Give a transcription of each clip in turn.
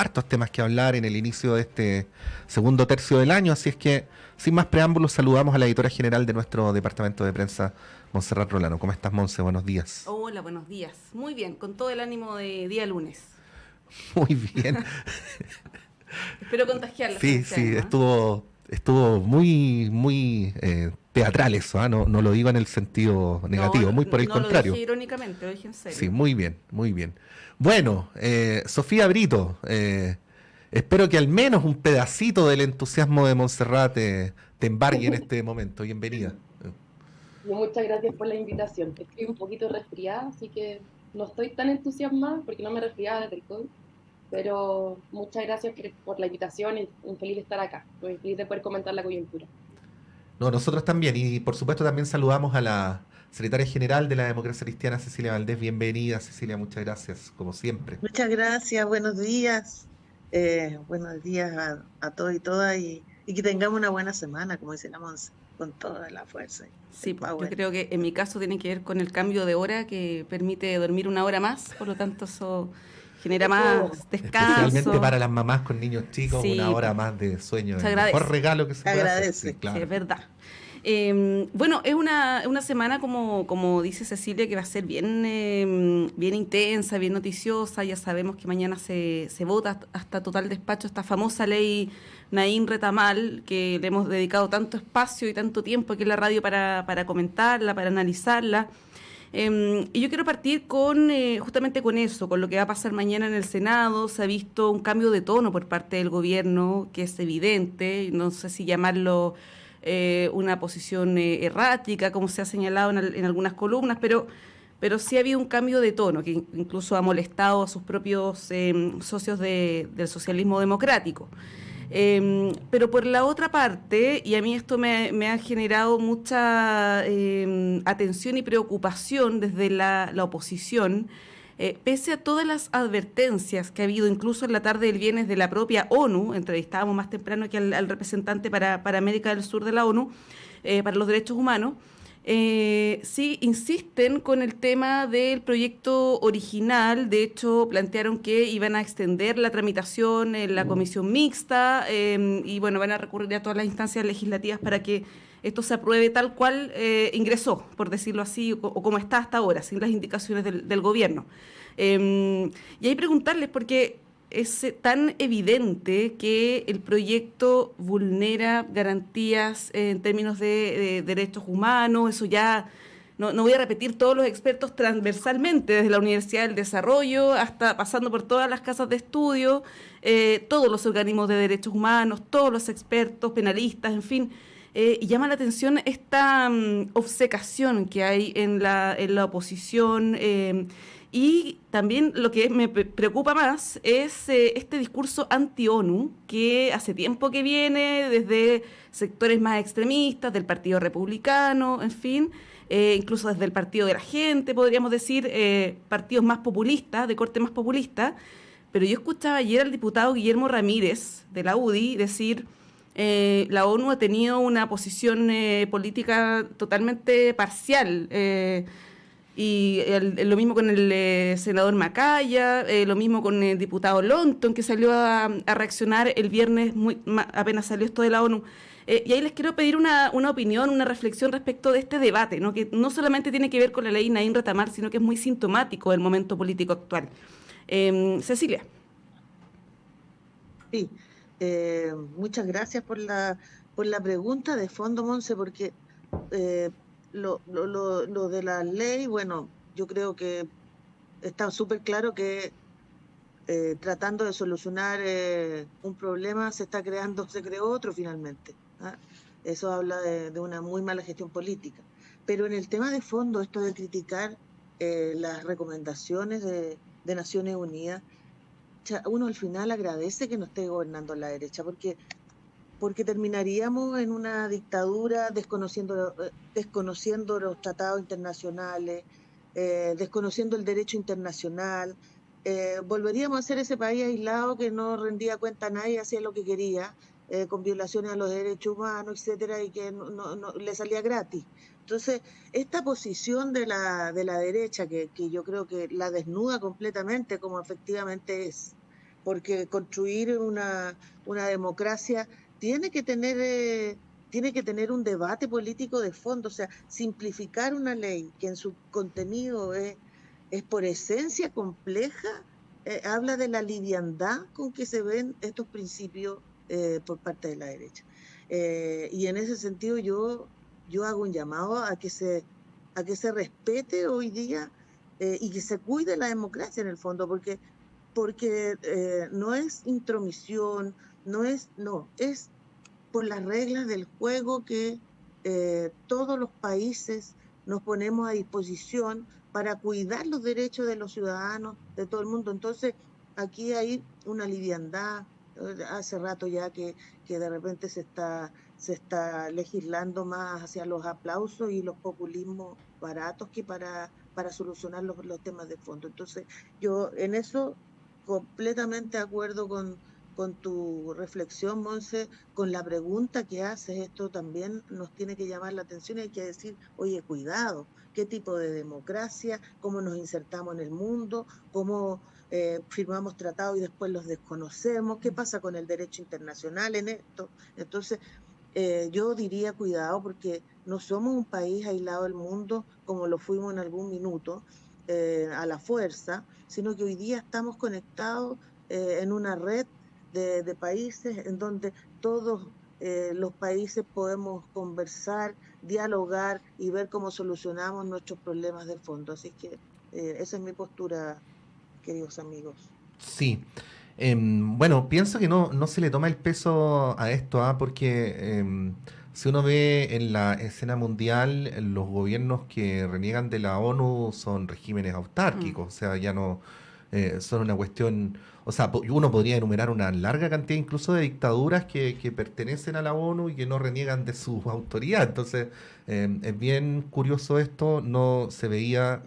hartos temas que hablar en el inicio de este segundo tercio del año, así es que, sin más preámbulos, saludamos a la editora general de nuestro departamento de prensa, Montserrat Rolano. ¿Cómo estás, Monse? Buenos días. Hola, buenos días. Muy bien, con todo el ánimo de día lunes. Muy bien. Espero contagiarla. Sí, estuvo muy teatral eso, ¿eh? No lo digo en el sentido negativo, muy por el contrario. No lo dije irónicamente, lo dije en serio. Sí, muy bien, muy bien. Bueno, Sofía Brito, espero que al menos un pedacito del entusiasmo de Montserrat te embargue en este momento. Bienvenida. Muchas gracias por la invitación. Estoy un poquito resfriada, así que no estoy tan entusiasmada porque no me resfriaba desde el COVID. Pero muchas gracias por la invitación y feliz de estar acá. Muy feliz de poder comentar la coyuntura. No, nosotros también. Y por supuesto también saludamos a la secretaria general de la Democracia Cristiana, Cecilia Valdés. Bienvenida, Cecilia. Muchas gracias, como siempre. Muchas gracias, buenos días. Buenos días a todos y todas y que tengamos una buena semana, como dice la Monse, con toda la fuerza. Sí, pues, yo creo que en mi caso tiene que ver con el cambio de hora que permite dormir una hora más, por lo tanto eso genera más descanso. Especialmente para las mamás con niños chicos, sí, una hora más de sueño es el mejor regalo que se puede hacer. Sí, claro. Sí, es verdad. Bueno, es una semana, como dice Cecilia, que va a ser bien intensa, bien noticiosa. Ya sabemos que mañana se vota hasta total despacho esta famosa ley Naim Retamal, que le hemos dedicado tanto espacio y tanto tiempo aquí en la radio para comentarla, para analizarla. Y yo quiero partir justamente con eso, con lo que va a pasar mañana en el Senado. Se ha visto un cambio de tono por parte del gobierno, que es evidente, no sé si llamarlo una posición errática, como se ha señalado en algunas columnas, pero sí ha habido un cambio de tono, que incluso ha molestado a sus propios socios del socialismo democrático. Pero por la otra parte, y a mí esto me ha generado mucha atención y preocupación desde la oposición, pese a todas las advertencias que ha habido, incluso en la tarde del viernes de la propia ONU, entrevistábamos más temprano que al representante para América del Sur de la ONU, para los derechos humanos, sí insisten con el tema del proyecto original. De hecho, plantearon que iban a extender la tramitación en la comisión mixta y bueno, van a recurrir a todas las instancias legislativas para que esto se apruebe tal cual ingresó, por decirlo así, o como está hasta ahora, sin las indicaciones del gobierno. Y ahí preguntarles, porque es tan evidente que el proyecto vulnera garantías en términos de derechos humanos. Eso ya, no voy a repetir todos los expertos transversalmente, desde la Universidad del Desarrollo hasta pasando por todas las casas de estudio, todos los organismos de derechos humanos, todos los expertos, penalistas, en fin. Y llama la atención esta obcecación que hay en la oposición, y también lo que me preocupa más es este discurso anti-ONU, que hace tiempo que viene desde sectores más extremistas, del Partido Republicano, en fin, incluso desde el Partido de la Gente, podríamos decir, partidos más populistas, de corte más populista. Pero yo escuchaba ayer al diputado Guillermo Ramírez, de la UDI, decir: la ONU ha tenido una posición política totalmente parcial, y lo mismo con el senador Macaya, lo mismo con el diputado Lonton, que salió a reaccionar el viernes apenas salió esto de la ONU. Y ahí les quiero pedir una opinión, una reflexión respecto de este debate, ¿no? Que no solamente tiene que ver con la ley Naim Retamal, sino que es muy sintomático del momento político actual. Cecilia. Sí. Muchas gracias por la pregunta de fondo, Monse, porque lo de la ley, bueno, yo creo que está súper claro que tratando de solucionar un problema se creó otro finalmente, ¿ah? Eso habla de una muy mala gestión política. Pero en el tema de fondo, esto de criticar las recomendaciones de Naciones Unidas, uno al final agradece que no esté gobernando la derecha, porque terminaríamos en una dictadura desconociendo los tratados internacionales, desconociendo el derecho internacional. Volveríamos a ser ese país aislado que no rendía cuenta a nadie, hacía lo que quería, con violaciones a los derechos humanos, etcétera, y que no le salía gratis. Entonces, esta posición de la derecha, que yo creo que la desnuda completamente, como efectivamente es, porque construir una democracia tiene que tener un debate político de fondo, o sea, simplificar una ley que en su contenido es por esencia compleja, habla de la liviandad con que se ven estos principios por parte de la derecha. Y en ese sentido yo hago un llamado a que se respete hoy día y que se cuide la democracia en el fondo, porque no es intromisión, es por las reglas del juego que todos los países nos ponemos a disposición para cuidar los derechos de los ciudadanos, de todo el mundo. Entonces, aquí hay una liviandad, hace rato ya que de repente se está legislando más hacia los aplausos y los populismos baratos que para solucionar los temas de fondo. Entonces, yo en eso completamente de acuerdo con tu reflexión, Monse, con la pregunta que haces. Esto también nos tiene que llamar la atención y hay que decir, oye, cuidado, qué tipo de democracia, cómo nos insertamos en el mundo, cómo firmamos tratados y después los desconocemos, qué pasa con el derecho internacional en esto. Entonces, yo diría cuidado, porque no somos un país aislado del mundo como lo fuimos en algún minuto, a la fuerza, sino que hoy día estamos conectados en una red de países en donde todos los países podemos conversar, dialogar y ver cómo solucionamos nuestros problemas de fondo. Así que esa es mi postura, queridos amigos. Sí. Bueno, pienso que no se le toma el peso a esto, porque si uno ve en la escena mundial, los gobiernos que reniegan de la ONU son regímenes autárquicos, o sea, ya no son una cuestión, o sea, uno podría enumerar una larga cantidad incluso de dictaduras que pertenecen a la ONU y que no reniegan de su autoridad. Entonces, es bien curioso esto, no se veía,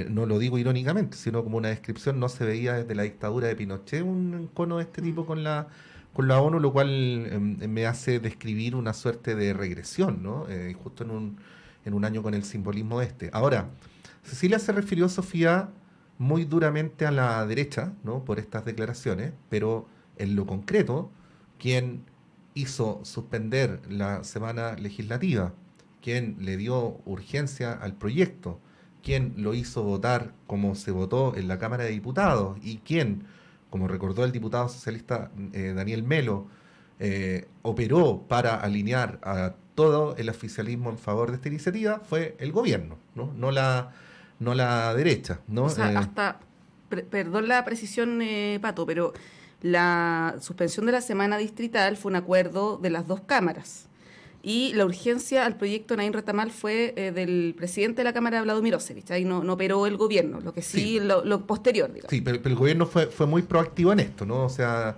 no lo digo irónicamente, sino como una descripción, no se veía desde la dictadura de Pinochet un encono de este tipo con la ONU, lo cual me hace describir una suerte de regresión, ¿no? Justo en un año con el simbolismo este. Ahora, Cecilia se refirió, Sofía, muy duramente a la derecha, ¿no? Por estas declaraciones, pero en lo concreto, quien hizo suspender la semana legislativa, quien le dio urgencia al proyecto, quien lo hizo votar como se votó en la Cámara de Diputados y quien, como recordó el diputado socialista Daniel Melo, operó para alinear a todo el oficialismo en favor de esta iniciativa, fue el gobierno, ¿no? No la derecha, ¿no? O sea, perdón la precisión, Pato, pero la suspensión de la semana distrital fue un acuerdo de las dos cámaras. Y la urgencia al proyecto Naín Retamal fue del presidente de la Cámara, Vladimir Osevich. Ahí no operó el gobierno, lo que sí. Lo posterior, digamos. Sí, pero el gobierno fue muy proactivo en esto, ¿no? O sea,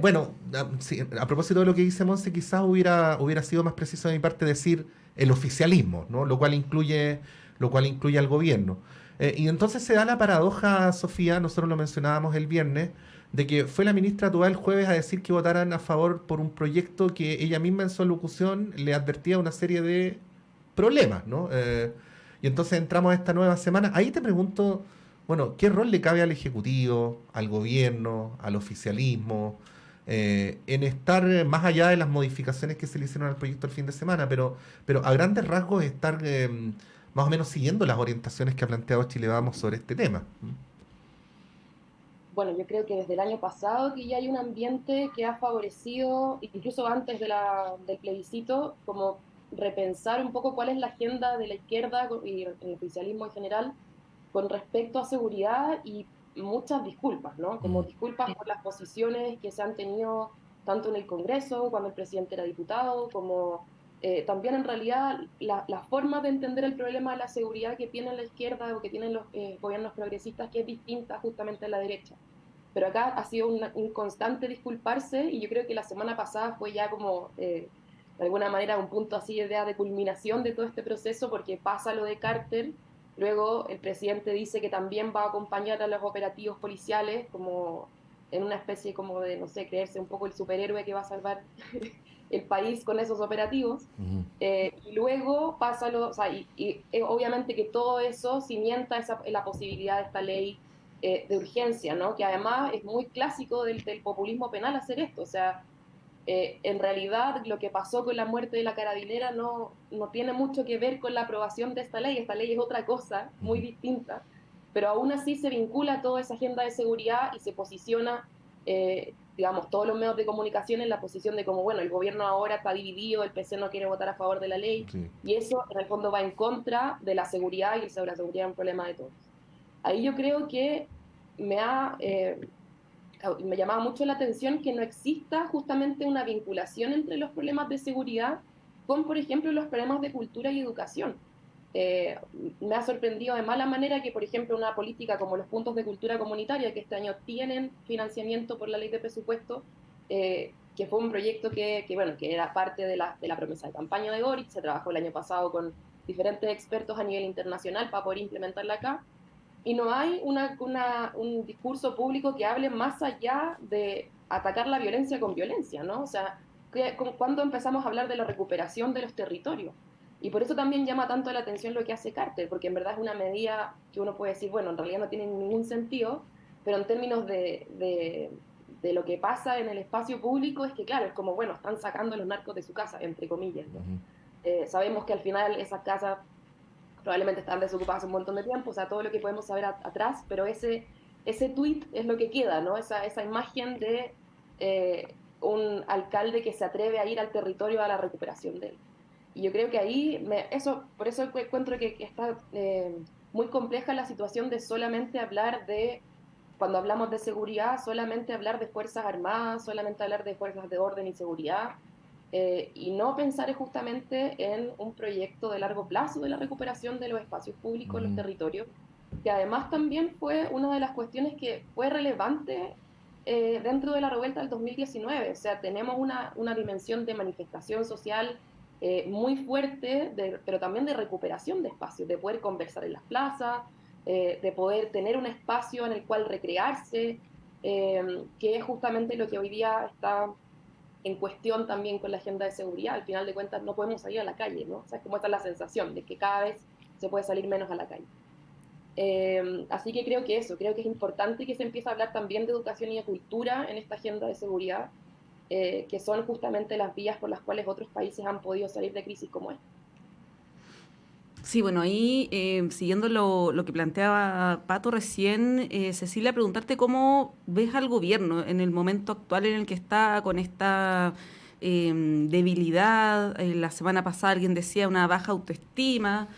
bueno, sí, a propósito de lo que dice Monse, quizás hubiera sido más preciso de mi parte decir el oficialismo, ¿no? Lo cual incluye al gobierno. Y entonces se da la paradoja, Sofía, nosotros lo mencionábamos el viernes, de que fue la ministra Toá el jueves a decir que votaran a favor por un proyecto que ella misma en su alocución le advertía una serie de problemas, ¿no? Y entonces entramos a esta nueva semana. Ahí te pregunto, bueno, ¿qué rol le cabe al Ejecutivo, al Gobierno, al oficialismo, en estar más allá de las modificaciones que se le hicieron al proyecto el fin de semana, pero a grandes rasgos estar más o menos siguiendo las orientaciones que ha planteado Chile Vamos sobre este tema? Bueno, yo creo que desde el año pasado que ya hay un ambiente que ha favorecido, incluso antes del plebiscito, como repensar un poco cuál es la agenda de la izquierda y el oficialismo en general con respecto a seguridad, y muchas disculpas, ¿no? Como disculpas por las posiciones que se han tenido tanto en el Congreso, cuando el presidente era diputado, como también en realidad la forma de entender el problema de la seguridad que tiene la izquierda o que tienen los gobiernos progresistas, que es distinta justamente a la derecha. Pero acá ha sido un constante disculparse, y yo creo que la semana pasada fue ya como, de alguna manera, un punto así de culminación de todo este proceso, porque pasa lo de Carter, luego el presidente dice que también va a acompañar a los operativos policiales, como en una especie como de, no sé, creerse un poco el superhéroe que va a salvar el país con esos operativos. Y luego pasa o sea, y obviamente que todo eso cimienta la posibilidad de esta ley de urgencia, ¿no? Que además es muy clásico del populismo penal hacer esto. O sea, en realidad lo que pasó con la muerte de la carabinera no tiene mucho que ver con la aprobación de esta ley. Esta ley es otra cosa muy distinta, pero aún así se vincula toda esa agenda de seguridad y se posiciona, digamos, todos los medios de comunicación en la posición de como, bueno, el gobierno ahora está dividido, el PC no quiere votar a favor de la ley, Sí. y eso en el fondo va en contra de la seguridad, y la seguridad es un problema de todos. Ahí yo creo que me ha... me llamaba mucho la atención que no exista justamente una vinculación entre los problemas de seguridad con, por ejemplo, los problemas de cultura y educación. Eh, Me ha sorprendido de mala manera que, por ejemplo, una política como los puntos de cultura comunitaria, que este año tienen financiamiento por la ley de presupuesto, que fue un proyecto bueno, que era parte de la promesa de campaña de Boric, se trabajó el año pasado con diferentes expertos a nivel internacional para poder implementarla acá, y no hay un discurso público que hable más allá de atacar la violencia con violencia, ¿no? O sea, ¿cuándo empezamos a hablar de la recuperación de los territorios? Y por eso también llama tanto la atención lo que hace Carter, porque en verdad es una medida que uno puede decir, bueno, en realidad no tiene ningún sentido, pero en términos de lo que pasa en el espacio público es que, claro, es como, bueno, están sacando a los narcos de su casa, entre comillas, ¿no? Sabemos que al final esas casas probablemente están desocupadas hace un montón de tiempo, o sea, todo lo que podemos saber atrás, pero ese tweet es lo que queda, ¿no? Esa imagen de un alcalde que se atreve a ir al territorio a la recuperación de él. Y yo creo que ahí, por eso encuentro que está muy compleja la situación de solamente hablar cuando hablamos de seguridad, solamente hablar de Fuerzas Armadas, solamente hablar de fuerzas de orden y seguridad, y no pensar justamente en un proyecto de largo plazo de la recuperación de los espacios públicos en los territorios, que además también fue una de las cuestiones que fue relevante dentro de la revuelta del 2019. O sea, tenemos una dimensión de manifestación social muy fuerte, pero también de recuperación de espacios, de poder conversar en las plazas, de poder tener un espacio en el cual recrearse, que es justamente lo que hoy día está en cuestión también con la agenda de seguridad. Al final de cuentas no podemos salir a la calle, ¿no? O sea, es como esta la sensación de que cada vez se puede salir menos a la calle. Así que creo que creo que es importante que se empiece a hablar también de educación y de cultura en esta agenda de seguridad, que son justamente las vías por las cuales otros países han podido salir de crisis como esta. Sí, bueno, ahí siguiendo lo que planteaba Pato recién, Cecilia, preguntarte cómo ves al gobierno en el momento actual en el que está con esta debilidad. La semana pasada alguien decía una baja autoestima,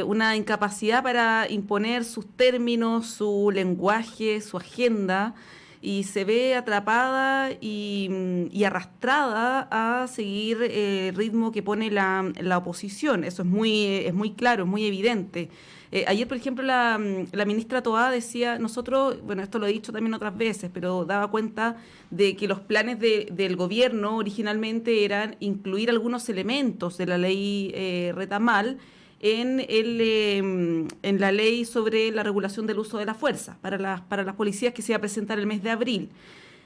una incapacidad para imponer sus términos, su lenguaje, su agenda, y se ve atrapada y arrastrada a seguir el ritmo que pone la oposición. Eso es muy claro, es muy evidente. Ayer, por ejemplo, la ministra Toá decía, nosotros, bueno, esto lo he dicho también otras veces, pero daba cuenta de que los planes del gobierno originalmente eran incluir algunos elementos de la ley Retamal en la ley sobre la regulación del uso de la fuerza para las policías, que se iba a presentar el mes de abril.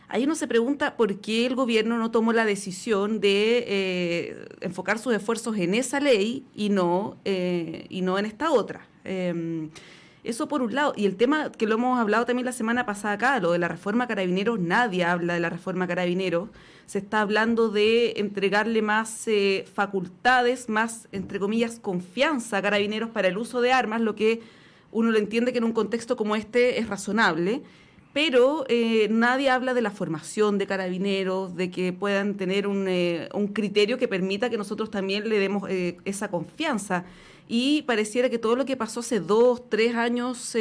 Ahí uno se pregunta por qué el gobierno no tomó la decisión de enfocar sus esfuerzos en esa ley y no en esta otra. Eso por un lado. Y el tema que lo hemos hablado también la semana pasada acá, lo de la reforma Carabineros, nadie habla de la reforma Carabineros. Se está hablando de entregarle más facultades, más, entre comillas, confianza a Carabineros para el uso de armas, lo que uno lo entiende que en un contexto como este es razonable, pero nadie habla de la formación de Carabineros, de que puedan tener un criterio que permita que nosotros también le demos esa confianza. Y pareciera que todo lo que pasó hace 2, 3 años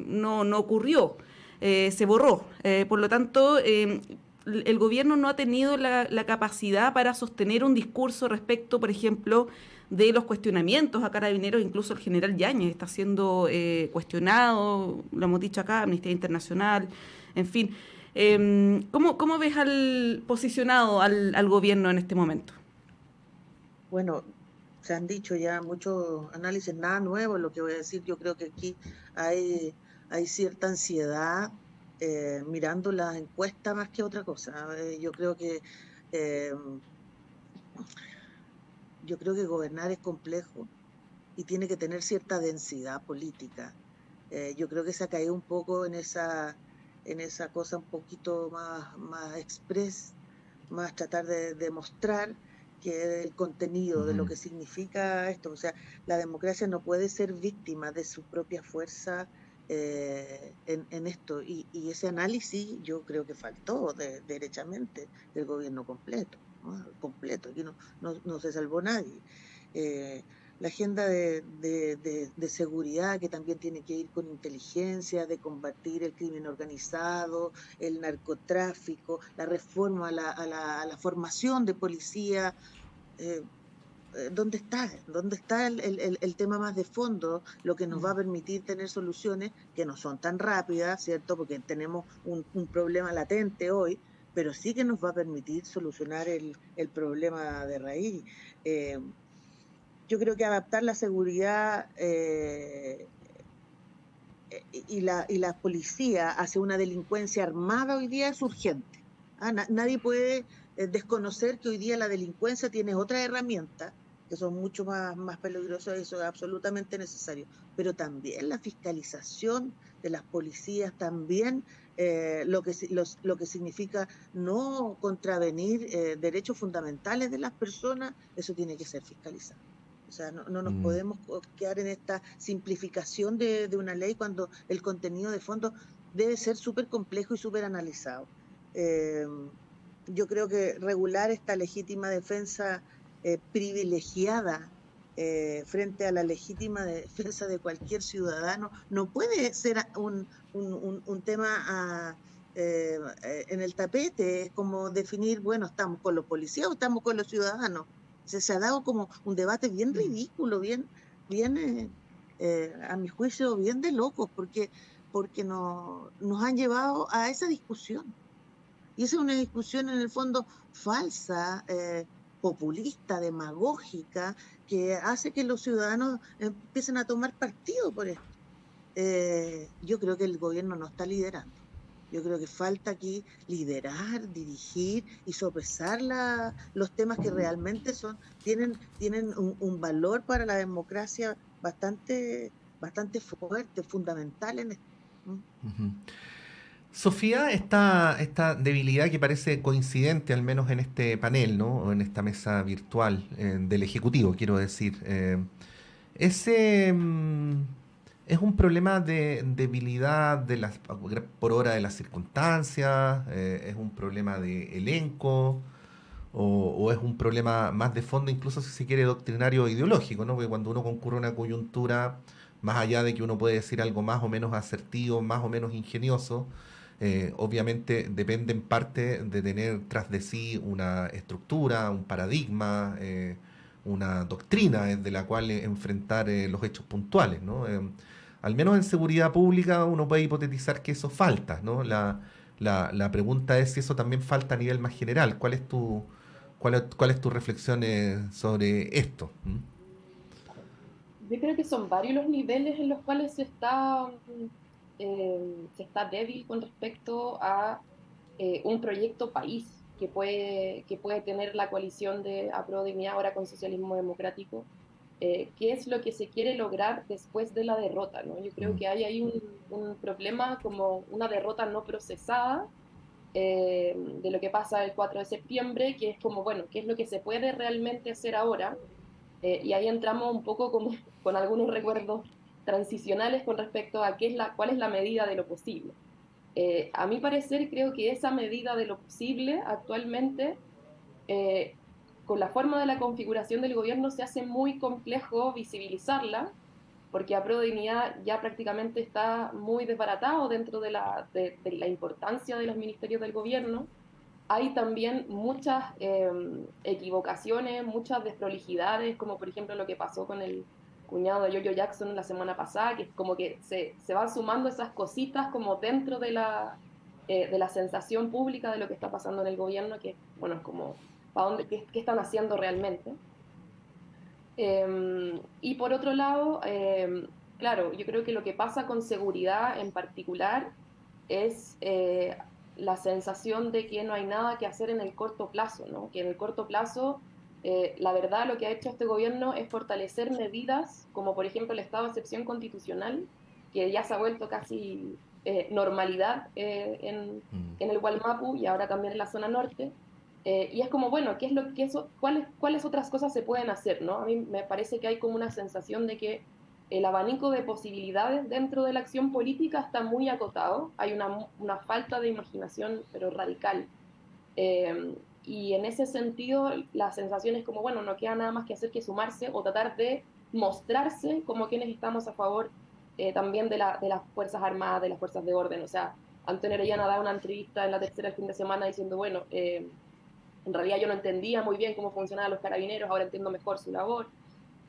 no ocurrió, se borró. Por lo tanto, el gobierno no ha tenido la capacidad para sostener un discurso respecto, por ejemplo, de los cuestionamientos a Carabineros. Incluso el general Yáñez está siendo cuestionado, lo hemos dicho acá, Amnistía Internacional, en fin. ¿Cómo ves posicionado al gobierno en este momento? Bueno, se han dicho ya muchos análisis, nada nuevo en lo que voy a decir. Yo creo que aquí hay cierta ansiedad mirando las encuestas más que otra cosa. Eh, yo creo que gobernar es complejo y tiene que tener cierta densidad política. Yo creo que se ha caído un poco en esa cosa un poquito más express, más tratar de demostrar que el contenido de lo Ujú. que significa esto. O sea, la democracia no puede ser víctima de su propia fuerza en esto. Y ese análisis yo creo que faltó derechamente del gobierno completo, ¿no? Completo, aquí no se salvó nadie. Eh, la agenda de seguridad que también tiene que ir con inteligencia, de combatir el crimen organizado, el narcotráfico, la reforma a la formación de policía. eh, ¿Dónde está? ¿Dónde está el tema más de fondo, lo que nos va a permitir tener soluciones que no son tan rápidas, ¿cierto? Porque tenemos un problema latente hoy, pero sí que nos va a permitir solucionar el problema de raíz. Eh, yo creo que adaptar la seguridad y la policía hacia una delincuencia armada hoy día es urgente. Nadie puede desconocer que hoy día la delincuencia tiene otras herramientas que son mucho más peligrosas, eso es absolutamente necesario. Pero también la fiscalización de las policías, también lo que significa no contravenir derechos fundamentales de las personas, eso tiene que ser fiscalizado. O sea, no nos Mm. podemos quedar en esta simplificación una ley cuando el contenido de fondo debe ser súper complejo y súper analizado. Eh, yo creo que regular esta legítima defensa privilegiada frente a la legítima defensa de cualquier ciudadano no puede ser un tema en el tapete. Es como definir, bueno, ¿estamos con los policías o estamos con los ciudadanos? Se ha dado como un debate bien ridículo, bien a mi juicio, bien de locos, porque nos han llevado a esa discusión. Y esa es una discusión en el fondo falsa, populista, demagógica, que hace que los ciudadanos empiecen a tomar partido por esto. Yo creo que el gobierno no está liderando. Yo creo que falta aquí liderar, dirigir y sopesar los temas que realmente tienen un valor para la democracia bastante fuerte, fundamental en esto. ¿Mm? Ujú. Sofía, esta debilidad que parece coincidente, al menos en este panel, ¿no? O en esta mesa virtual del Ejecutivo, quiero decir. Ese es un problema de debilidad por hora de las circunstancias, es un problema de elenco, o es un problema más de fondo, incluso si se quiere doctrinario o ideológico, ¿no? Porque cuando uno concurre a una coyuntura, más allá de que uno puede decir algo más o menos asertivo, más o menos ingenioso, obviamente depende en parte de tener tras de sí una estructura, un paradigma, una doctrina desde la cual enfrentar los hechos puntuales, ¿no? Al menos en seguridad pública uno puede hipotetizar que eso falta, ¿no? La pregunta es si eso también falta a nivel más general. ¿Cuál es tu reflexión sobre esto? ¿Mm? Yo creo que son varios los niveles en los cuales se está débil con respecto a un proyecto país que puede tener la coalición de Apruebo Dignidad ahora con Socialismo Democrático. ¿Qué es lo que se quiere lograr después de la derrota? ¿No? Yo creo Mm. que hay ahí un problema como una derrota no procesada de lo que pasa el 4 de septiembre, que es como, bueno, ¿qué es lo que se puede realmente hacer ahora? Y ahí entramos un poco como, con algunos recuerdos transicionales con respecto a cuál es la medida de lo posible. A mi parecer, creo que esa medida de lo posible actualmente, eh, con la forma de la configuración del gobierno, se hace muy complejo visibilizarla, porque Apruebo Dignidad ya prácticamente está muy desbaratado dentro de la importancia de los ministerios del gobierno. Hay también muchas equivocaciones, muchas desprolijidades, como por ejemplo lo que pasó con el cuñado de Jojo Jackson la semana pasada, que es como que se van sumando esas cositas como dentro de la sensación pública de lo que está pasando en el gobierno, que bueno, es como, qué están haciendo realmente? Y por otro lado, claro, yo creo que lo que pasa con seguridad en particular es la sensación de que no hay nada que hacer en el corto plazo, ¿no? Que en el corto plazo, la verdad, lo que ha hecho este gobierno es fortalecer medidas como, por ejemplo, el estado de excepción constitucional, que ya se ha vuelto casi normalidad en el Wallmapu y ahora también en la zona norte. Y es como, bueno, ¿qué es lo que cuáles otras cosas se pueden hacer, ¿no? A mí me parece que hay como una sensación de que el abanico de posibilidades dentro de la acción política está muy acotado, hay una falta de imaginación, pero radical. Y en ese sentido, la sensación es como, bueno, no queda nada más que hacer que sumarse o tratar de mostrarse como quienes estamos a favor también de las Fuerzas Armadas, de las Fuerzas de Orden. O sea, Antonio Orellana da una entrevista en La Tercera el fin de semana diciendo, bueno, en realidad yo no entendía muy bien cómo funcionaban los carabineros, ahora entiendo mejor su labor.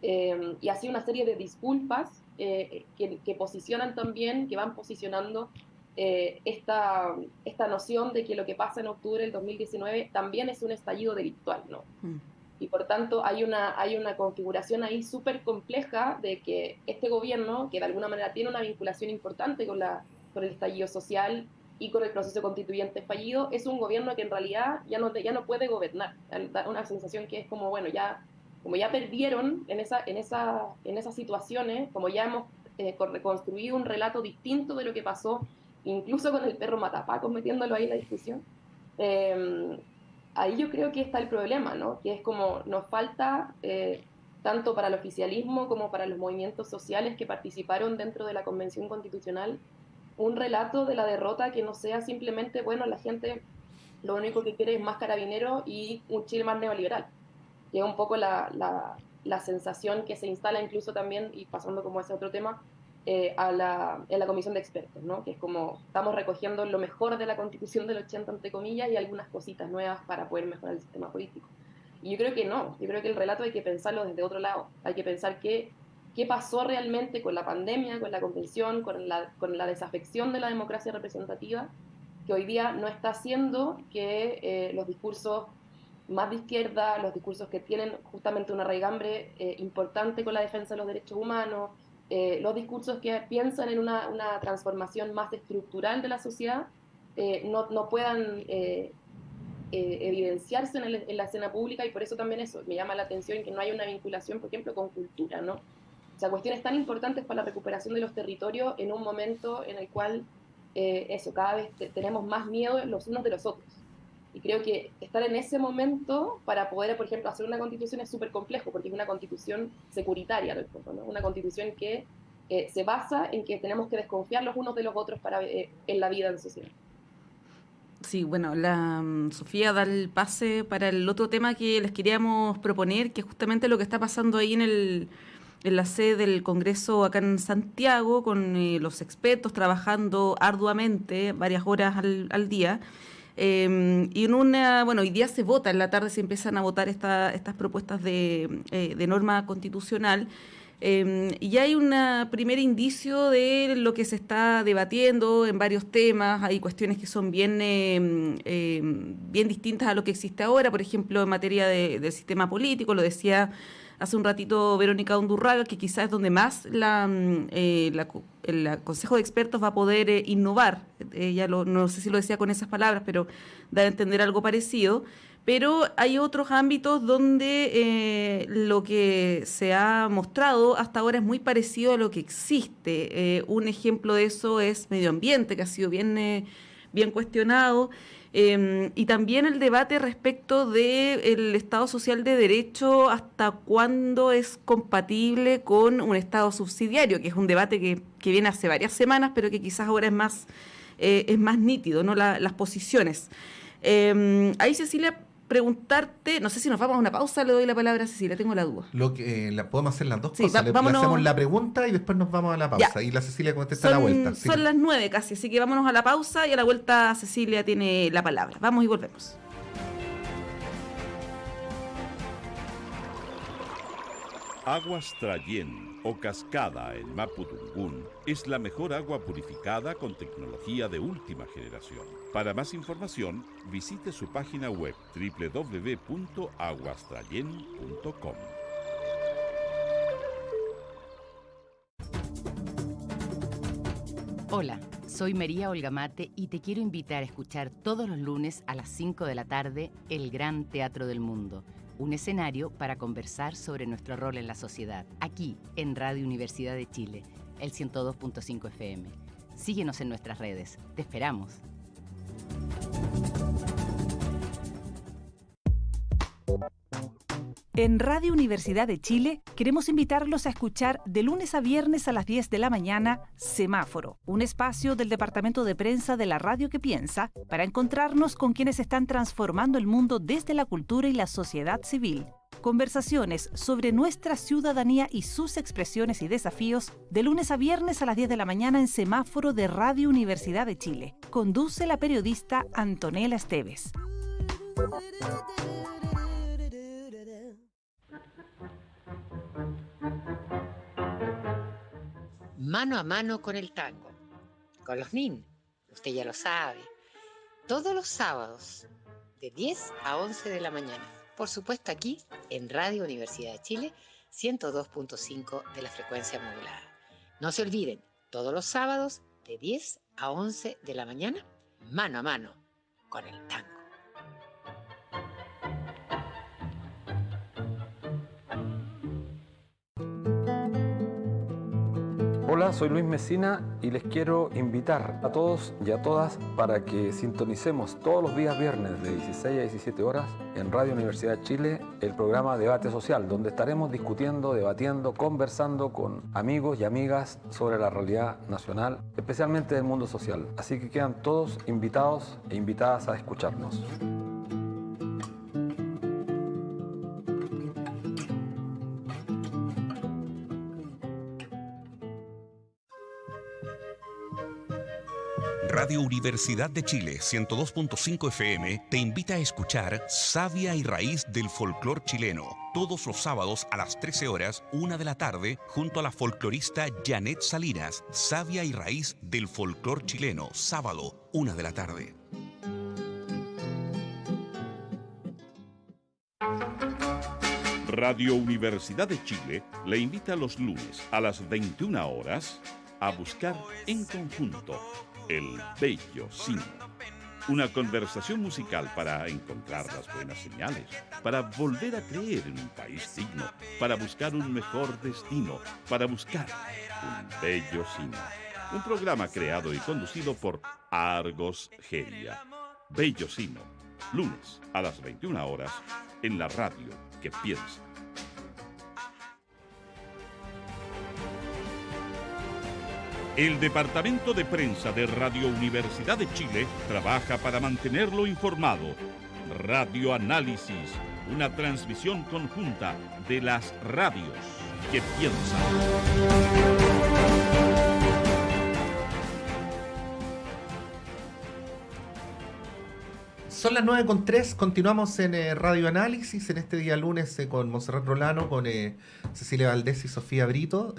Y así una serie de disculpas que posicionan también, que van posicionando esta noción de que lo que pasa en octubre del 2019 también es un estallido delictual, ¿no? Y por tanto hay una configuración ahí súper compleja de que este gobierno, que de alguna manera tiene una vinculación importante con el estallido social y con el proceso constituyente fallido, es un gobierno que en realidad ya no puede gobernar. Da una sensación que es como, bueno, como ya perdieron en esas situaciones, como ya hemos reconstruido un relato distinto de lo que pasó, incluso con el perro Matapacos metiéndolo ahí en la discusión, ahí yo creo que está el problema, ¿no? Que es como nos falta, tanto para el oficialismo como para los movimientos sociales que participaron dentro de la Convención Constitucional, un relato de la derrota que no sea simplemente, bueno, la gente lo único que quiere es más carabineros y un Chile más neoliberal, que es un poco la sensación que se instala incluso también, y pasando como a ese otro tema, en la comisión de expertos, ¿no? Que es como estamos recogiendo lo mejor de la Constitución del 80, entre comillas, y algunas cositas nuevas para poder mejorar el sistema político. Y yo creo que no, yo creo que el relato hay que pensarlo desde otro lado, hay que pensar qué pasó realmente con la pandemia, con la convención, con la desafección de la democracia representativa, que hoy día no está haciendo que los discursos más de izquierda, los discursos que tienen justamente una raigambre importante con la defensa de los derechos humanos, los discursos que piensan en una transformación más estructural de la sociedad, no puedan evidenciarse en la escena pública, y por eso también eso me llama la atención, que no hay una vinculación, por ejemplo, con cultura, ¿no? O sea, cuestiones tan importantes para la recuperación de los territorios en un momento en el cual cada vez tenemos más miedo los unos de los otros. Y creo que estar en ese momento para poder, por ejemplo, hacer una constitución es súper complejo, porque es una constitución securitaria, ¿no? Una constitución que se basa en que tenemos que desconfiar los unos de los otros en la vida en sociedad. Sí, bueno, la Sofía da el pase para el otro tema que les queríamos proponer, que es justamente lo que está pasando ahí en la sede del Congreso acá en Santiago, con los expertos trabajando arduamente varias horas al día. Y hoy día se vota, en la tarde se empiezan a votar estas propuestas de norma constitucional, y ya hay un primer indicio de lo que se está debatiendo en varios temas. Hay cuestiones que son bien distintas a lo que existe ahora, por ejemplo, en materia del sistema político, lo decía hace un ratito Verónica Undurraga, que quizás es donde más el Consejo de Expertos va a poder innovar. Ella no sé si lo decía con esas palabras, pero da a entender algo parecido. Pero hay otros ámbitos donde lo que se ha mostrado hasta ahora es muy parecido a lo que existe. Un ejemplo de eso es medio ambiente, que ha sido bien cuestionado. Y también el debate respecto del Estado social de derecho, hasta cuándo es compatible con un Estado subsidiario, que es un debate que viene hace varias semanas, pero que quizás ahora es más nítido, ¿no? Las posiciones. Ahí, Cecilia, preguntarte, no sé si nos vamos a una pausa, le doy la palabra a Cecilia, tengo la duda. Podemos hacer las dos sí, cosas. Le hacemos la pregunta y después nos vamos a la pausa. Ya. Y la Cecilia contesta a la vuelta. Sí. Son las 9 casi, así que vámonos a la pausa y a la vuelta Cecilia tiene la palabra. Vamos y volvemos. Aguas Trayén o Cascada en Mapudungún es la mejor agua purificada con tecnología de última generación. Para más información, visite su página web www.aguastrayen.com. Hola, soy María Olga Mate y te quiero invitar a escuchar todos los lunes a las 5 de la tarde El Gran Teatro del Mundo, un escenario para conversar sobre nuestro rol en la sociedad, aquí en Radio Universidad de Chile. el 102.5 FM. Síguenos en nuestras redes. Te esperamos. En Radio Universidad de Chile queremos invitarlos a escuchar de lunes a viernes a las 10 de la mañana Semáforo, un espacio del Departamento de Prensa de la Radio que Piensa para encontrarnos con quienes están transformando el mundo desde la cultura y la sociedad civil. Conversaciones sobre nuestra ciudadanía y sus expresiones y desafíos de lunes a viernes a las 10 de la mañana en Semáforo de Radio Universidad de Chile. Conduce la periodista Antonella Esteves. Mano a mano con el tango, con los NIN, usted ya lo sabe, todos los sábados de 10 a 11 de la mañana, por supuesto aquí en Radio Universidad de Chile, 102.5 de la frecuencia modulada. No se olviden, todos los sábados de 10 a 11 de la mañana, mano a mano con el tango. Hola, soy Luis Mesina y les quiero invitar a todos y a todas para que sintonicemos todos los días viernes de 16 a 17 horas en Radio Universidad de Chile el programa Debate Social, donde estaremos discutiendo, debatiendo, conversando con amigos y amigas sobre la realidad nacional, especialmente del mundo social. Así que quedan todos invitados e invitadas a escucharnos. Radio Universidad de Chile 102.5 FM te invita a escuchar Savia y Raíz del Folclor Chileno, todos los sábados a las 13 horas, 1 de la tarde, junto a la folclorista Janet Salinas. Savia y Raíz del Folclor Chileno, sábado, 1 de la tarde. Radio Universidad de Chile le invita los lunes a las 21 horas a buscar en conjunto El Bello Cine. Una conversación musical para encontrar las buenas señales, para volver a creer en un país digno, para buscar un mejor destino, para buscar un bello cine. Un programa creado y conducido por Argos Geria. Bello Cine, lunes a las 21 horas en la radio que piensa. El Departamento de Prensa de Radio Universidad de Chile trabaja para mantenerlo informado. Radio Análisis, una transmisión conjunta de las radios que piensan. Son las 9:03, continuamos en Radio Análisis, en este día lunes con Montserrat Rolano, con Cecilia Valdés y Sofía Brito.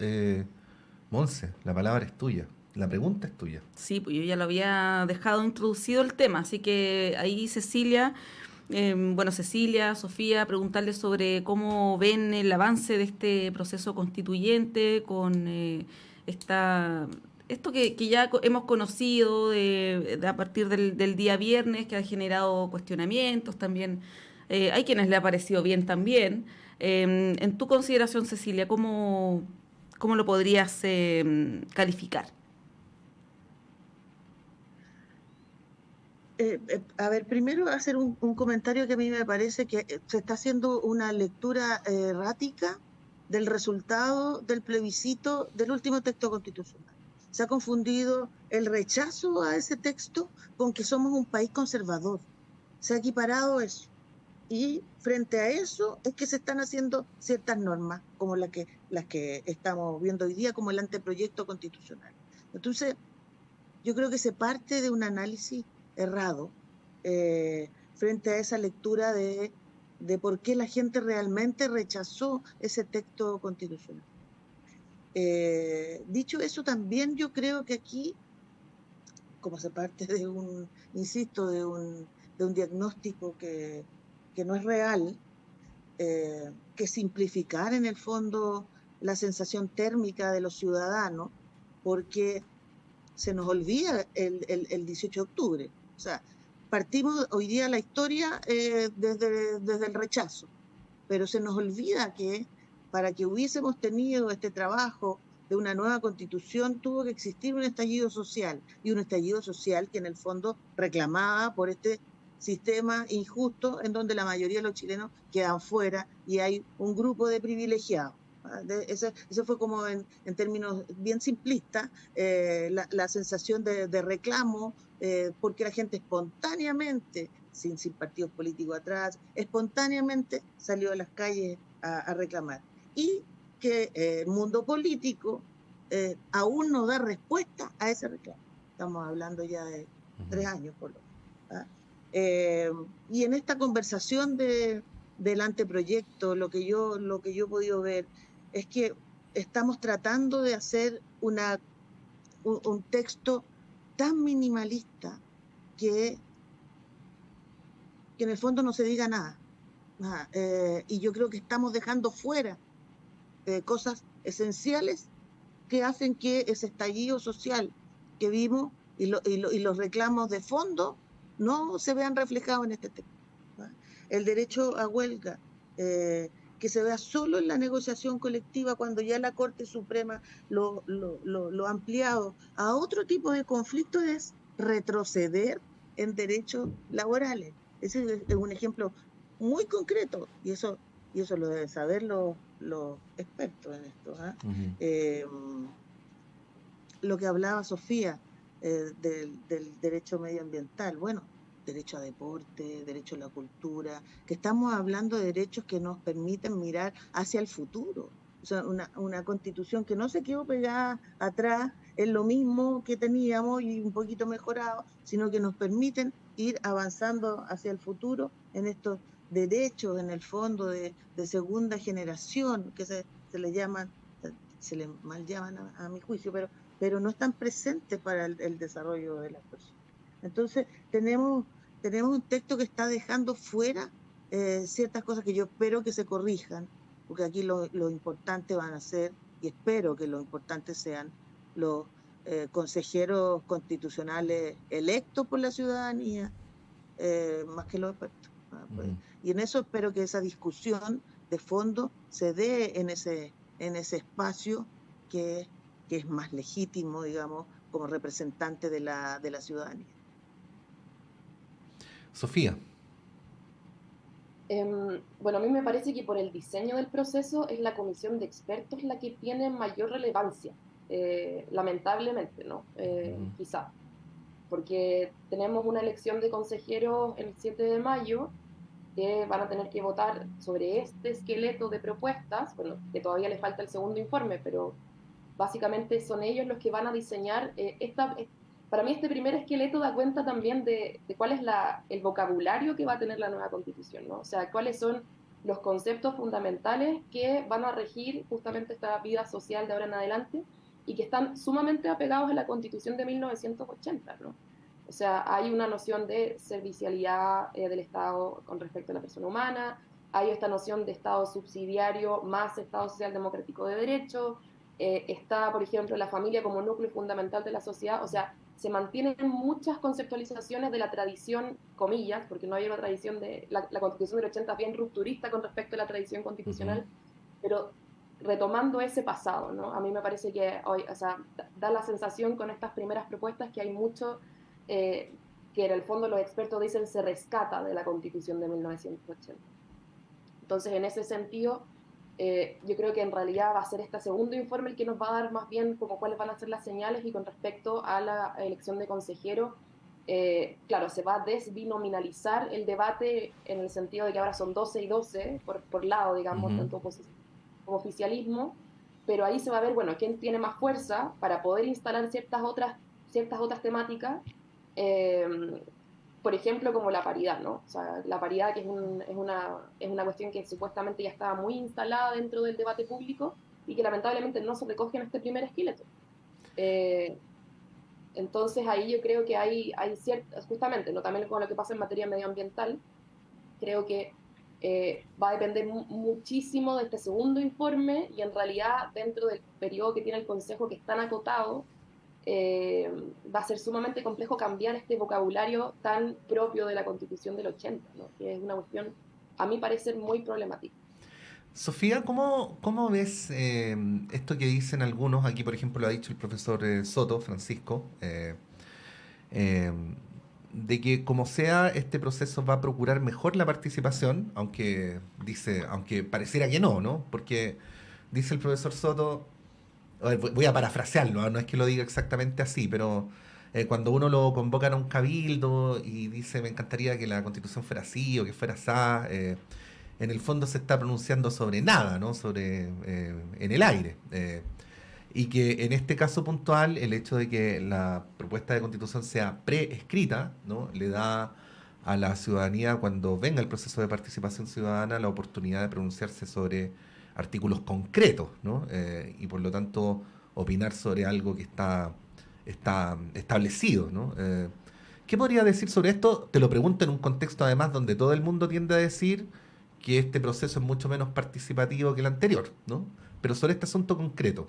Monse, la palabra es tuya, la pregunta es tuya. Sí, pues yo ya lo había dejado introducido el tema, así que ahí Cecilia, Cecilia, Sofía, preguntarles sobre cómo ven el avance de este proceso constituyente con esto que ya hemos conocido a partir del día viernes, que ha generado cuestionamientos también. Hay quienes le ha parecido bien también. En tu consideración, Cecilia, ¿cómo lo podrías calificar? A ver, primero hacer un comentario que a mí me parece que se está haciendo una lectura errática del resultado del plebiscito del último texto constitucional. Se ha confundido el rechazo a ese texto con que somos un país conservador. Se ha equiparado eso. Y frente a eso es que se están haciendo ciertas normas, como las que estamos viendo hoy día, como el anteproyecto constitucional. Entonces, yo creo que se parte de un análisis errado frente a esa lectura de por qué la gente realmente rechazó ese texto constitucional. Dicho eso, también yo creo que aquí, como se parte de un diagnóstico que no es real, que simplificar en el fondo la sensación térmica de los ciudadanos, porque se nos olvida el 18 de octubre. O sea, partimos hoy día la historia desde el rechazo, pero se nos olvida que para que hubiésemos tenido este trabajo de una nueva constitución tuvo que existir un estallido social, y un estallido social que en el fondo reclamaba por este sistema injusto en donde la mayoría de los chilenos quedan fuera y hay un grupo de privilegiados. Ese fue como en términos bien simplistas la sensación de reclamo, porque la gente espontáneamente, sin partidos políticos atrás, espontáneamente salió a las calles a reclamar. Y que el mundo político aún no da respuesta a ese reclamo. Estamos hablando ya de 3 años por lo menos. Y en esta conversación del anteproyecto, lo que yo he podido ver es que estamos tratando de hacer un texto tan minimalista que en el fondo no se diga nada. Y yo creo que estamos dejando fuera cosas esenciales que hacen que ese estallido social que vimos y los reclamos de fondo no se vean reflejados en este texto. El derecho a huelga, que se vea solo en la negociación colectiva cuando ya la Corte Suprema lo ha ampliado a otro tipo de conflictos, es retroceder en derechos laborales. Ese es un ejemplo muy concreto, y eso lo deben saber los expertos en esto. Lo que hablaba Sofía del derecho medioambiental, bueno, derecho a deporte, derecho a la cultura, que estamos hablando de derechos que nos permiten mirar hacia el futuro. O sea, una constitución que no se quedó pegada atrás en lo mismo que teníamos y un poquito mejorado, sino que nos permiten ir avanzando hacia el futuro en estos derechos, en el fondo, de segunda generación, que se le llaman, se le mal llaman a mi juicio, pero no están presentes para el desarrollo de las personas. Entonces, tenemos un texto que está dejando fuera ciertas cosas que yo espero que se corrijan, porque aquí lo importante van a ser, y espero que lo importante sean los consejeros constitucionales electos por la ciudadanía, más que los expertos. Y en eso espero que esa discusión de fondo se dé en ese espacio que es más legítimo, digamos, como representante de la ciudadanía. Sofía. Bueno, a mí me parece que por el diseño del proceso es la comisión de expertos la que tiene mayor relevancia, lamentablemente, ¿no? Quizá, porque tenemos una elección de consejeros el 7 de mayo que van a tener que votar sobre este esqueleto de propuestas, bueno, que todavía le falta el segundo informe, pero básicamente son ellos los que van a diseñar para mí este primer esqueleto da cuenta también de cuál es el vocabulario que va a tener la nueva Constitución, ¿no? O sea, cuáles son los conceptos fundamentales que van a regir justamente esta vida social de ahora en adelante y que están sumamente apegados a la Constitución de 1980, ¿no? O sea, hay una noción de servicialidad del Estado con respecto a la persona humana, hay esta noción de Estado subsidiario más Estado social democrático de derecho, está, por ejemplo, la familia como núcleo fundamental de la sociedad. O sea, se mantienen muchas conceptualizaciones de la tradición, comillas, porque no hay una tradición de... La Constitución del 80 es bien rupturista con respecto a la tradición constitucional, pero retomando ese pasado, ¿no? A mí me parece que hoy, o sea, da la sensación con estas primeras propuestas que hay mucho que en el fondo los expertos dicen se rescata de la Constitución de 1980. Entonces, en ese sentido, yo creo que en realidad va a ser este segundo informe el que nos va a dar más bien como cuáles van a ser las señales, y con respecto a la elección de consejero, claro, se va a desbinominalizar el debate en el sentido de que ahora son 12 y 12 por lado, digamos, tanto oposición como oficialismo, pero ahí se va a ver, bueno, quién tiene más fuerza para poder instalar ciertas otras temáticas, por ejemplo, como la paridad, ¿no? O sea, la paridad, que es una cuestión que supuestamente ya estaba muy instalada dentro del debate público y que lamentablemente no se recoge en este primer esqueleto. Entonces ahí yo creo que hay ciertas, justamente, ¿no? También con lo que pasa en materia medioambiental, creo que va a depender muchísimo de este segundo informe, y en realidad dentro del periodo que tiene el Consejo, que es tan acotado, va a ser sumamente complejo cambiar este vocabulario tan propio de la Constitución del 80, ¿no? Que es una cuestión, a mi parecer, muy problemática. Sofía, ¿cómo ves esto que dicen algunos? Aquí, por ejemplo, lo ha dicho el profesor Soto, Francisco, eh, de que como sea, este proceso va a procurar mejor la participación, aunque pareciera que no, ¿no? Porque dice el profesor Soto, a ver, voy a parafrasearlo, ¿no? No es que lo diga exactamente así, pero cuando uno lo convocan a un cabildo y dice, me encantaría que la Constitución fuera así o que fuera así, en el fondo se está pronunciando sobre nada, ¿no? En el aire. Y que en este caso puntual, el hecho de que la propuesta de Constitución sea preescrita, ¿no? Le da a la ciudadanía, cuando venga el proceso de participación ciudadana, la oportunidad de pronunciarse sobre artículos concretos, ¿no? Y por lo tanto opinar sobre algo que está establecido, ¿no? ¿Qué podría decir sobre esto? Te lo pregunto en un contexto además donde todo el mundo tiende a decir que este proceso es mucho menos participativo que el anterior, ¿no? Pero sobre este asunto concreto.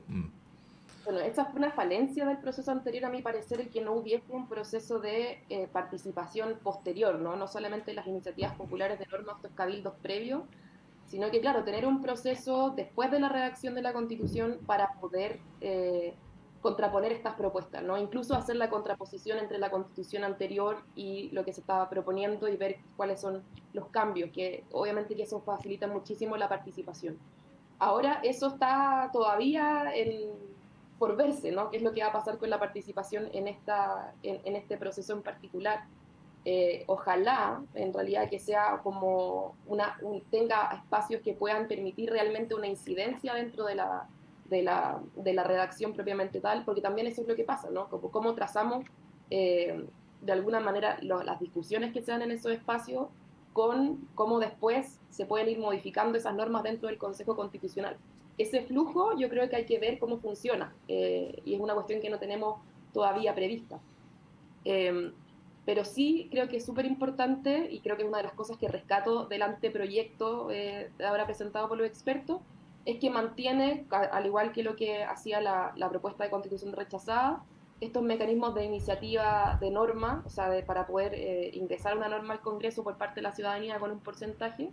Bueno, esa fue una falencia del proceso anterior, a mi parecer, el que no hubiese un proceso de participación posterior, ¿no? No solamente las iniciativas populares de normas, estos cabildos previos, sino que, claro, tener un proceso después de la redacción de la Constitución para poder contraponer estas propuestas, ¿no? Incluso hacer la contraposición entre la Constitución anterior y lo que se estaba proponiendo y ver cuáles son los cambios, que obviamente que eso facilita muchísimo la participación. Ahora eso está todavía por verse, ¿no? ¿Qué es lo que va a pasar con la participación en este proceso en particular? Ojalá, en realidad, que sea como tenga espacios que puedan permitir realmente una incidencia dentro de la redacción propiamente tal, porque también eso es lo que pasa, ¿no? Cómo trazamos de alguna manera las discusiones que se dan en esos espacios con cómo después se pueden ir modificando esas normas dentro del Consejo Constitucional. Ese flujo yo creo que hay que ver cómo funciona, y es una cuestión que no tenemos todavía prevista. Pero sí creo que es súper importante, y creo que es una de las cosas que rescato del anteproyecto ahora presentado por los expertos, es que mantiene, al igual que lo que hacía la propuesta de Constitución rechazada, estos mecanismos de iniciativa de norma, o sea, para poder ingresar una norma al Congreso por parte de la ciudadanía con un porcentaje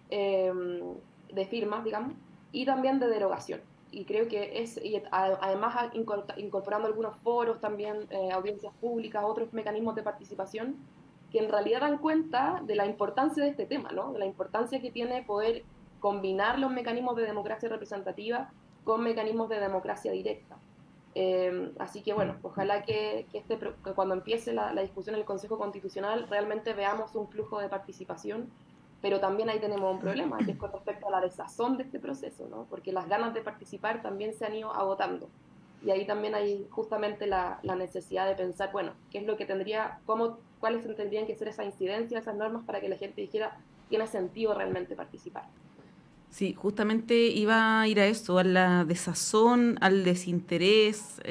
de firmas, digamos, y también de derogación. Y creo que además incorporando algunos foros también, audiencias públicas, otros mecanismos de participación, que en realidad dan cuenta de la importancia de este tema, ¿no? De la importancia que tiene poder combinar los mecanismos de democracia representativa con mecanismos de democracia directa. Así que bueno, ojalá que cuando empiece la discusión en el Consejo Constitucional realmente veamos un flujo de participación, pero también ahí tenemos un problema, que es con respecto a la desazón de este proceso, ¿no? Porque las ganas de participar también se han ido agotando. Y ahí también hay justamente la necesidad de pensar, bueno, qué es lo que cuáles tendrían que ser esas incidencias, esas normas, para que la gente dijera, tiene sentido realmente participar. Sí, justamente iba a ir a eso, a la desazón, al desinterés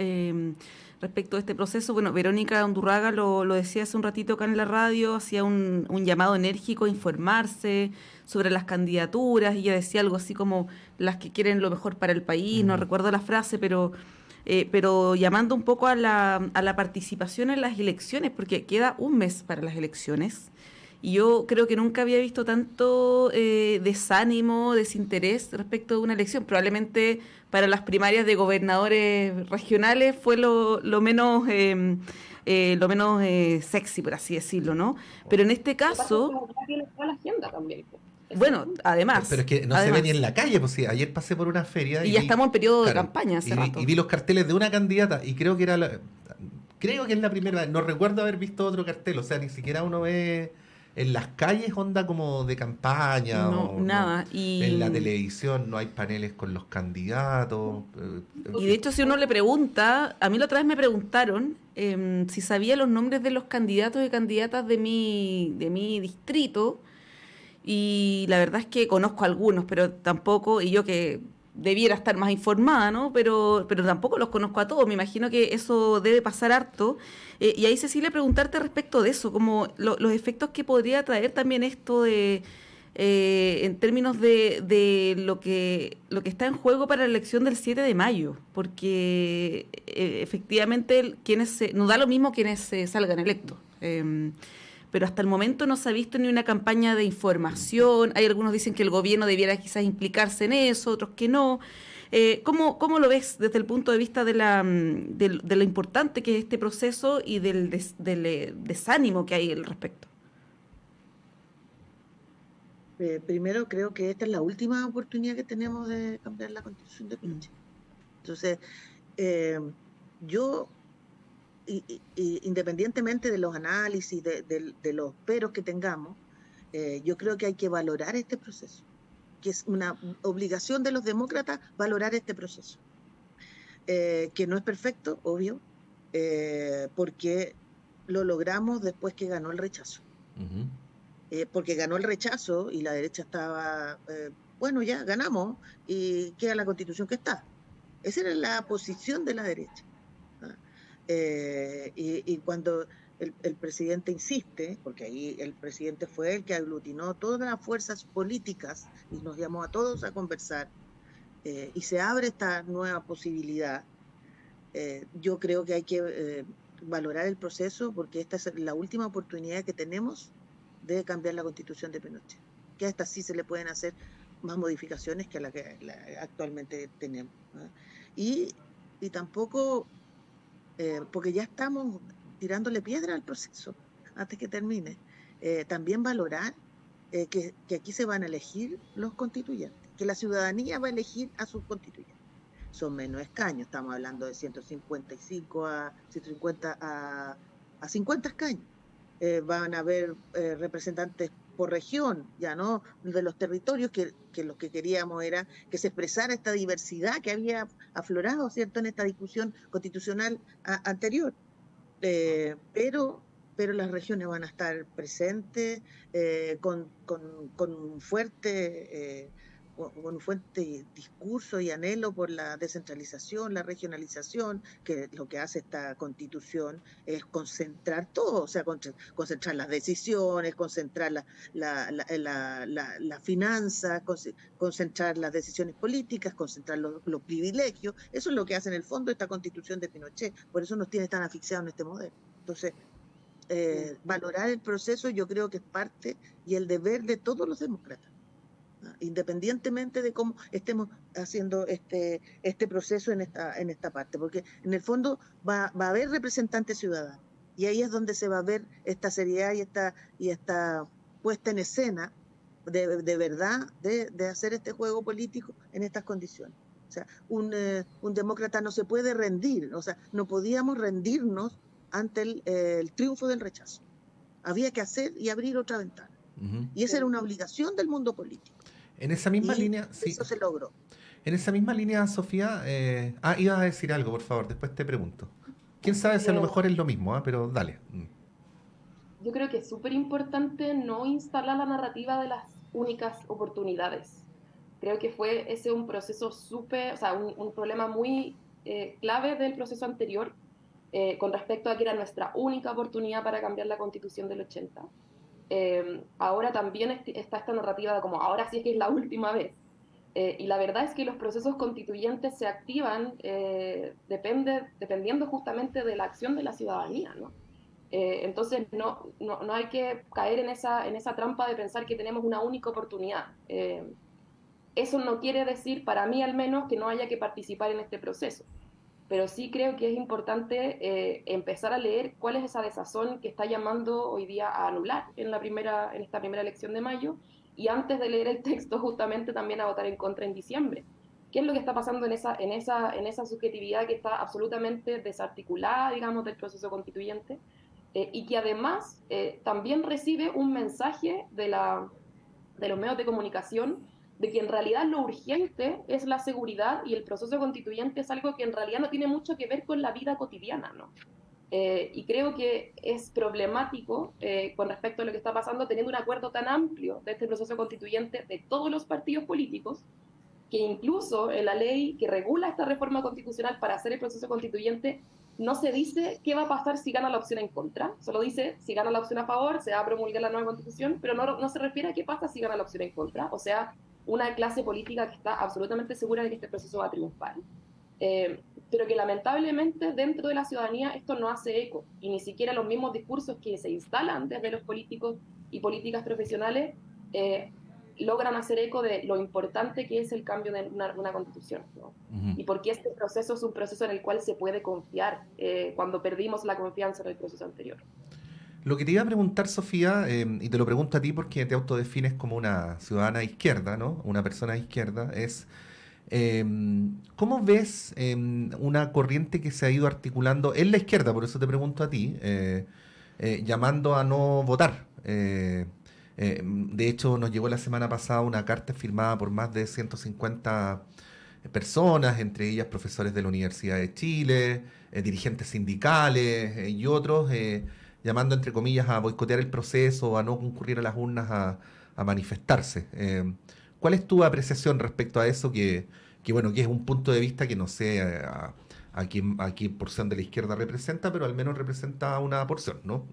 respecto a este proceso. Bueno, Verónica Undurraga lo decía hace un ratito acá en la radio, hacía un llamado enérgico a informarse sobre las candidaturas, y ella decía algo así como las que quieren lo mejor para el país, no recuerdo la frase, pero llamando un poco a la participación en las elecciones, porque queda un mes para las elecciones. Y yo creo que nunca había visto tanto desánimo, desinterés respecto de una elección. Probablemente para las primarias de gobernadores regionales fue lo menos sexy, por así decirlo, ¿no? Pero en este caso... Tiene toda la agenda también. Bueno, además... Pero es que no se ve ni en la calle, pues sí, ayer pasé por una feria... Y ya estamos en periodo de campaña hace rato. Y vi los carteles de una candidata, y creo que es la primera vez, no recuerdo haber visto otro cartel, o sea, ni siquiera uno ve... En las calles onda como de campaña, no, nada. No, en la televisión no hay paneles con los candidatos. Y de hecho, si uno le pregunta, a mí la otra vez me preguntaron si sabía los nombres de los candidatos y candidatas de mi distrito, y la verdad es que conozco algunos, pero tampoco, y yo que debiera estar más informada, ¿no? Pero tampoco los conozco a todos. Me imagino que eso debe pasar harto. Y ahí, Cecilia, preguntarte respecto de eso, como los efectos que podría traer también esto de en términos de lo que está en juego para la elección del 7 de mayo, porque efectivamente no da lo mismo quienes salgan electos. pero hasta el momento no se ha visto ni una campaña de información. Hay algunos dicen que el gobierno debiera quizás implicarse en eso, otros que no. ¿Cómo lo ves desde el punto de vista de lo importante que es este proceso y del desánimo que hay al respecto? Primero, creo que esta es la última oportunidad que tenemos de cambiar la Constitución de Pinochet. Entonces, yo, independientemente de los análisis, de los peros que tengamos, yo creo que hay que valorar este proceso, que es una obligación de los demócratas valorar este proceso, que no es perfecto, obvio, porque lo logramos después que ganó el rechazo. Uh-huh. Porque ganó el rechazo y la derecha estaba, bueno, ya ganamos y queda la Constitución que está. Esa era la posición de la derecha. Y cuando el presidente insiste, porque ahí el presidente fue el que aglutinó todas las fuerzas políticas y nos llamó a todos a conversar, y se abre esta nueva posibilidad, yo creo que hay que valorar el proceso, porque esta es la última oportunidad que tenemos de cambiar la Constitución de Pinochet, que a esta sí se le pueden hacer más modificaciones que a la que actualmente tenemos, ¿no? Y tampoco, porque ya estamos tirándole piedra al proceso antes que termine, también valorar que aquí se van a elegir los constituyentes, que la ciudadanía va a elegir a sus constituyentes. Son menos escaños, estamos hablando de 155 a 150 a 50 escaños. Van a haber representantes por región, ya no de los territorios, que lo que queríamos era que se expresara esta diversidad que había aflorado, ¿cierto?, en esta discusión constitucional anterior. Pero las regiones van a estar presentes con un fuerte discurso y anhelo por la descentralización, la regionalización, que lo que hace esta Constitución es concentrar todo, o sea, concentrar las decisiones, concentrar la finanza, concentrar las decisiones políticas, concentrar los privilegios. Eso es lo que hace en el fondo esta Constitución de Pinochet, por eso nos tiene tan asfixiados en este modelo. Entonces, valorar el proceso yo creo que es parte y el deber de todos los demócratas, independientemente de cómo estemos haciendo este proceso en esta parte, porque en el fondo va a haber representantes ciudadanos, y ahí es donde se va a ver esta seriedad y esta puesta en escena de verdad de hacer este juego político en estas condiciones. O sea, un demócrata no se puede rendir, o sea, no podíamos rendirnos ante el triunfo del rechazo. Había que hacer y abrir otra ventana. Uh-huh. Y esa era una obligación del mundo político. En esa misma línea, sí. Eso se logró. En esa misma línea, Sofía, ibas a decir algo, por favor, después te pregunto. ¿Quién sabe si a lo mejor es lo mismo? Pero dale. Yo creo que es súper importante no instalar la narrativa de las únicas oportunidades. Creo que fue ese un proceso un problema muy clave del proceso anterior, con respecto a que era nuestra única oportunidad para cambiar la Constitución del 80. Ahora también está esta narrativa de como ahora sí es que es la última vez, y la verdad es que los procesos constituyentes se activan dependiendo justamente de la acción de la ciudadanía, ¿no? Entonces no hay que caer en esa trampa de pensar que tenemos una única oportunidad. Eso no quiere decir, para mí al menos, que no haya que participar en este proceso, pero sí creo que es importante empezar a leer cuál es esa desazón que está llamando hoy día a anular en esta primera elección de mayo, y antes de leer el texto justamente también a votar en contra en diciembre. ¿Qué es lo que está pasando en esa subjetividad que está absolutamente desarticulada, digamos, del proceso constituyente, y que además también recibe un mensaje de los medios de comunicación de que en realidad lo urgente es la seguridad y el proceso constituyente es algo que en realidad no tiene mucho que ver con la vida cotidiana, ¿no? Y creo que es problemático con respecto a lo que está pasando, teniendo un acuerdo tan amplio de este proceso constituyente de todos los partidos políticos, que incluso en la ley que regula esta reforma constitucional para hacer el proceso constituyente no se dice qué va a pasar si gana la opción en contra, solo dice si gana la opción a favor se va a promulgar la nueva constitución, pero no se refiere a qué pasa si gana la opción en contra, o sea, una clase política que está absolutamente segura de que este proceso va a triunfar. pero que lamentablemente dentro de la ciudadanía esto no hace eco, y ni siquiera los mismos discursos que se instalan desde los políticos y políticas profesionales logran hacer eco de lo importante que es el cambio de una constitución, ¿no? Y porque este proceso es un proceso en el cual se puede confiar cuando perdimos la confianza en el proceso anterior. Lo que te iba a preguntar, Sofía, y te lo pregunto a ti porque te autodefines como una ciudadana de izquierda, ¿no? Una persona de izquierda, es ¿cómo ves una corriente que se ha ido articulando en la izquierda? Por eso te pregunto a ti, llamando a no votar. De hecho, nos llegó la semana pasada una carta firmada por más de 150 personas, entre ellas profesores de la Universidad de Chile, dirigentes sindicales y otros, llamando, entre comillas, a boicotear el proceso o a no concurrir a las urnas a manifestarse. ¿Cuál es tu apreciación respecto a eso que es un punto de vista que no sé a qué porción de la izquierda representa, pero al menos representa una porción, ¿no?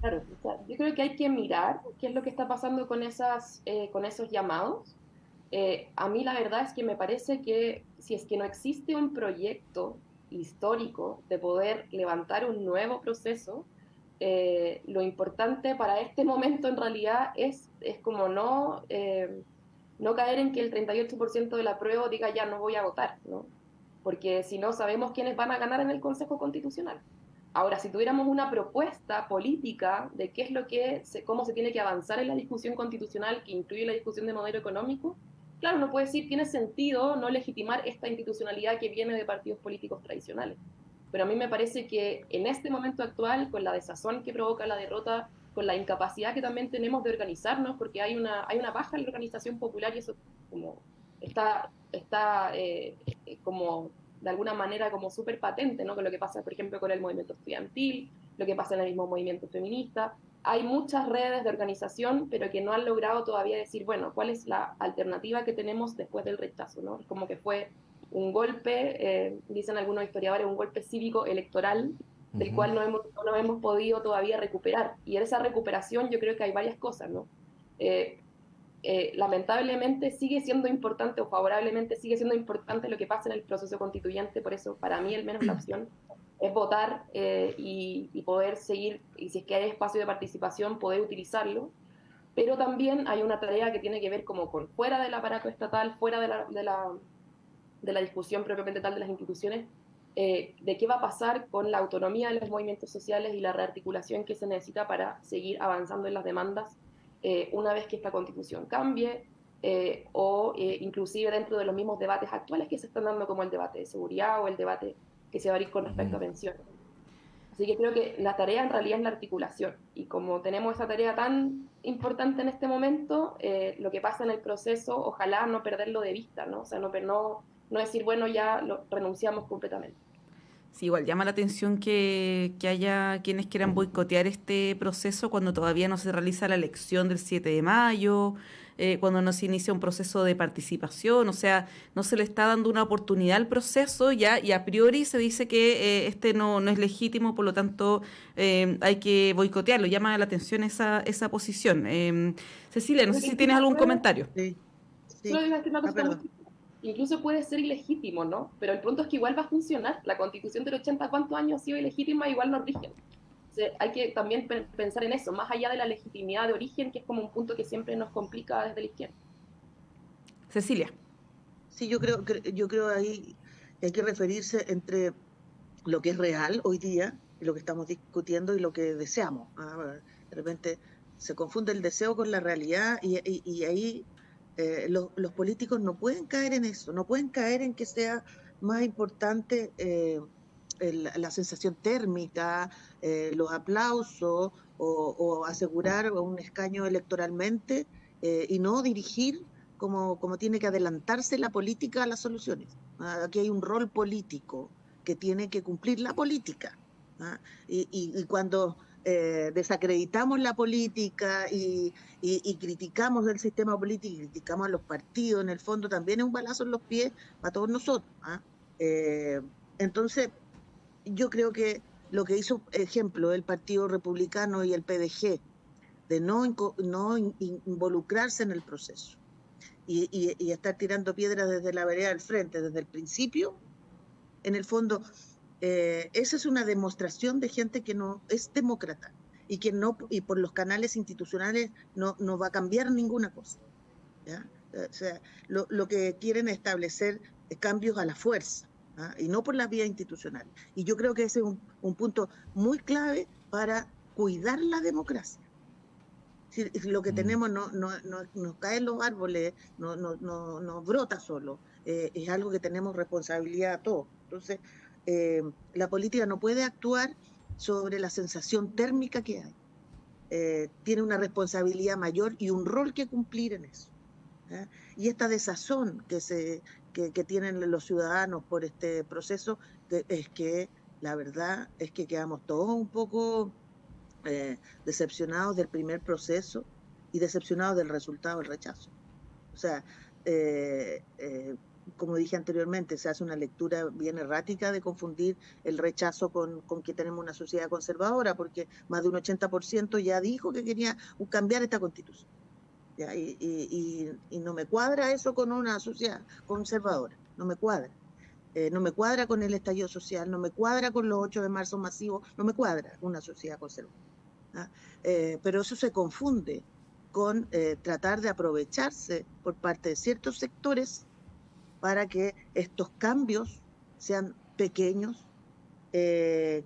Claro, o sea, yo creo que hay que mirar qué es lo que está pasando con esos llamados. A mí la verdad es que me parece que si es que no existe un proyecto histórico de poder levantar un nuevo proceso, lo importante para este momento en realidad es como no caer en que el 38% del apruebo diga ya no voy a votar, ¿no? Porque si no sabemos quiénes van a ganar en el Consejo Constitucional. Ahora, si tuviéramos una propuesta política de qué es cómo se tiene que avanzar en la discusión constitucional que incluye la discusión de modelo económico, claro, uno puede decir, tiene sentido no legitimar esta institucionalidad que viene de partidos políticos tradicionales. Pero a mí me parece que en este momento actual, con la desazón que provoca la derrota, con la incapacidad que también tenemos de organizarnos, porque hay una baja en la organización popular y eso como está como de alguna manera como súper patente, ¿no? Con lo que pasa, por ejemplo, con el movimiento estudiantil, lo que pasa en el mismo movimiento feminista. Hay muchas redes de organización, pero que no han logrado todavía decir, bueno, ¿cuál es la alternativa que tenemos después del rechazo, ¿no? Es como que fue un golpe, dicen algunos historiadores, un golpe cívico electoral, del cual no hemos podido todavía recuperar. Y en esa recuperación yo creo que hay varias cosas, ¿no? Lamentablemente sigue siendo importante, o favorablemente sigue siendo importante lo que pasa en el proceso constituyente, por eso para mí al menos la opción es votar y poder seguir, y si es que hay espacio de participación, poder utilizarlo. Pero también hay una tarea que tiene que ver como con fuera del aparato estatal, fuera de la discusión propiamente tal de las instituciones, de qué va a pasar con la autonomía de los movimientos sociales y la rearticulación que se necesita para seguir avanzando en las demandas una vez que esta constitución cambie, o inclusive dentro de los mismos debates actuales que se están dando, como el debate de seguridad o el debate que se va a abrir con respecto a pensiones. Así que creo que la tarea en realidad es la articulación, y como tenemos esa tarea tan importante en este momento, lo que pasa en el proceso, ojalá no perderlo de vista, ¿no? O sea, no decir, bueno, ya renunciamos completamente. Sí, igual llama la atención que haya quienes quieran boicotear este proceso cuando todavía no se realiza la elección del 7 de mayo, cuando no se inicia un proceso de participación, o sea, no se le está dando una oportunidad al proceso ya, y a priori se dice que este no es legítimo, por lo tanto hay que boicotearlo. Llama la atención esa posición. Cecilia, no sé si tienes algún comentario. Sí. Incluso puede ser ilegítimo, ¿no? Pero el punto es que igual va a funcionar. La Constitución del 80, ¿cuántos años ha sido ilegítima? Igual nos rigen. O sea, hay que también pensar en eso, más allá de la legitimidad de origen, que es como un punto que siempre nos complica desde la izquierda. Cecilia. Sí, yo creo ahí que hay que referirse entre lo que es real hoy día, y lo que estamos discutiendo, y lo que deseamos. De repente se confunde el deseo con la realidad, y ahí los políticos no pueden caer en eso, no pueden caer en que sea más importante la sensación térmica, los aplausos, o asegurar un escaño electoralmente, y no dirigir como tiene que adelantarse la política a las soluciones. Aquí hay un rol político que tiene que cumplir la política. Y cuando desacreditamos la política y criticamos el sistema político y criticamos a los partidos, en el fondo también es un balazo en los pies para todos nosotros. Entonces, yo creo que lo que hizo, ejemplo, el Partido Republicano y el PDG, de no involucrarse en el proceso y estar tirando piedras desde la vereda del frente, desde el principio, en el fondo, esa es una demostración de gente que no es demócrata y que no, y por los canales institucionales no va a cambiar ninguna cosa, ¿ya? O sea, lo que quieren es establecer cambios a la fuerza, ¿ah? Y no por las vías institucionales. Y yo creo que ese es un punto muy clave para cuidar la democracia. Si lo que tenemos no cae en los árboles, no brota solo, es algo que tenemos responsabilidad todos. Entonces, la política no puede actuar sobre la sensación térmica que hay. Tiene una responsabilidad mayor y un rol que cumplir en eso. ¿Eh? Y esta desazón que tienen los ciudadanos por este proceso es que la verdad es que quedamos todos un poco decepcionados del primer proceso y decepcionados del resultado del rechazo. O sea, como dije anteriormente, se hace una lectura bien errática de confundir el rechazo con que tenemos una sociedad conservadora, porque más de un 80% ya dijo que quería cambiar esta constitución. ¿Ya? Y no me cuadra eso con una sociedad conservadora, no me cuadra. No me cuadra con el estallido social, no me cuadra con los 8 de marzo masivos, no me cuadra una sociedad conservadora. ¿Ah? Pero eso se confunde con tratar de aprovecharse por parte de ciertos sectores para que estos cambios sean pequeños,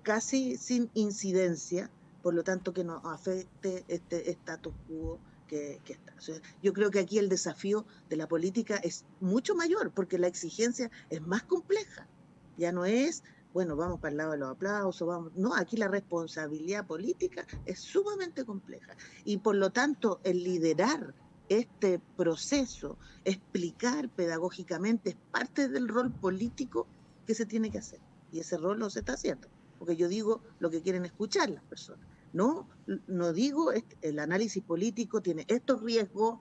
casi sin incidencia, por lo tanto que no afecte este status quo que está. O sea, yo creo que aquí el desafío de la política es mucho mayor, porque la exigencia es más compleja. Ya no es, bueno, vamos para el lado de los aplausos, vamos. No, aquí la responsabilidad política es sumamente compleja. Y por lo tanto, el liderar este proceso, explicar pedagógicamente, es parte del rol político que se tiene que hacer. Y ese rol no se está haciendo, porque yo digo lo que quieren escuchar las personas. No digo, el análisis político tiene estos riesgos,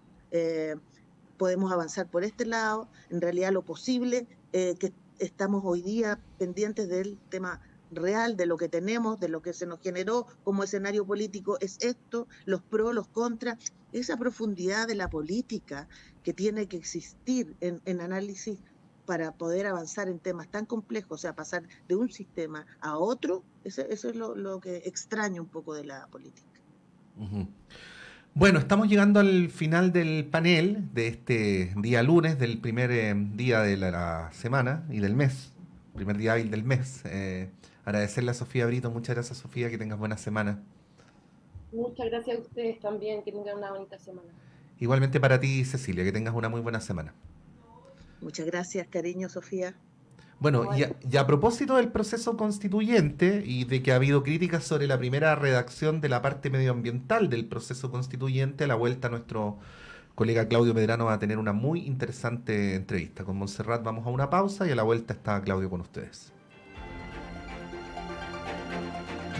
podemos avanzar por este lado, en realidad lo posible, que estamos hoy día pendientes del tema real, de lo que tenemos, de lo que se nos generó como escenario político, es esto, los pros, los contras, esa profundidad de la política que tiene que existir en análisis para poder avanzar en temas tan complejos, o sea, pasar de un sistema a otro, eso es lo que extraño un poco de la política. Uh-huh. Bueno, estamos llegando al final del panel de este día lunes, del primer día de la semana y del mes, primer día hábil del mes. Agradecerle a Sofía Brito, muchas gracias Sofía, que tengas buena semana. Muchas gracias a ustedes también, que tengan una bonita semana. Igualmente para ti, Cecilia, que tengas una muy buena semana. Muchas gracias, cariño, Sofía. Bueno, y a propósito del proceso constituyente y de que ha habido críticas sobre la primera redacción de la parte medioambiental del proceso constituyente, a la vuelta nuestro colega Claudio Medrano va a tener una muy interesante entrevista. Con Montserrat vamos a una pausa y a la vuelta está Claudio con ustedes.